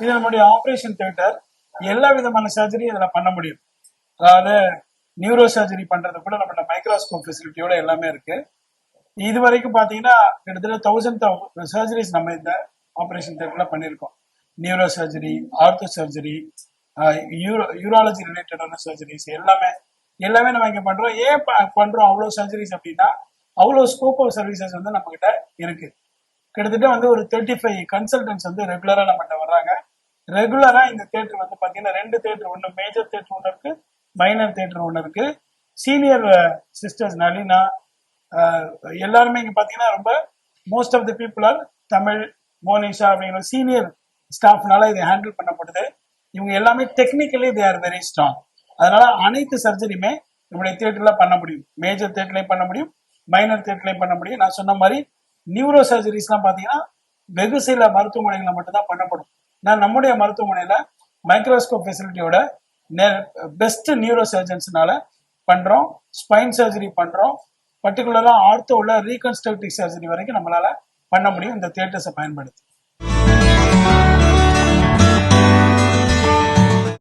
இது நம்முடைய operation theatre. எல்லா விதமான சர்ஜரியும் இதுல பண்ண முடியும். அதாவது நியூரோ சர்ஜரி பண்றது கூட நம்மளோட மைக்ரோஸ்கோப் ஃபெசிலிட்டியோட எல்லாமே இருக்கு. இது வரைக்கும் பாத்தீங்கன்னா கிட்டத்தட்ட 1000 சர்ஜரிஸ் நம்ம இந்த ஆபரேஷன் தியேட்டர்ல பண்ணியிருக்கோம். Neuro surgery, ortho surgery, urology ரிலேட்டடான சர்ஜரிஸ் எல்லாமே நம்ம இங்க பண்றோம். ஏன் பண்றோம் அவ்வளவு சர்ஜரிஸ் அப்படின்னா, அவ்வளவு ஸ்கோப் ஆஃப் சர்வீசஸ் வந்து நம்ம கிட்ட இருக்கு. கிட்டத்தட்ட வந்து ஒரு 35 கன்சல்டன்ஸ் வந்து ரெகுலரா நம்மகிட்ட வர்றாங்க. ரெகுலரா இந்த தியேட்டர் வந்து பாத்தீங்கன்னா 2 தியேட்டர், ஒன்று மேஜர் தியேட்டர் ஒன்று இருக்கு, மைனர் தியேட்டர் ஒன்று இருக்கு. சீனியர் சிஸ்டர்ஸ் நளினா எல்லாருமே இங்க பாத்தீங்கன்னா ரொம்ப most of the people are Tamil, Monisha அப்படிங்கிற சீனியர் ஸ்டாஃப்னால இதை ஹேண்டில் பண்ணப்படுது. இவங்க எல்லாமே technically they are very strong. அதனால அனைத்து சர்ஜரியுமே நம்முடைய தியேட்டர்ல பண்ண முடியும். மேஜர் தியேட்டர்லயும் பண்ண முடியும், மைனர் தியேட்டர்லயும் பண்ண முடியும். நான் சொன்ன மாதிரி நியூரோ சர்ஜரிஸ் எல்லாம் பாத்தீங்கன்னா வெகு சில மருத்துவமனைகளை மட்டும்தான் பண்ணப்படும். நம்முடைய மருத்துவமனையில மைக்ரோஸ்கோப் ஃபெசிலிட்டியோட பெஸ்ட் நியூரோ சர்ஜன்ஸ்னால பண்றோம். ஸ்பைன் சர்ஜரி பண்றோம். பர்டிகுலரா ஆர்த்தோ உள்ள ரீகன்ஸ்ட்ரக்டிவ் சர்ஜரி வரைக்கும் நம்மளால பண்ண முடியும் இந்த தியேட்டர்ஸை பயன்படுத்தி.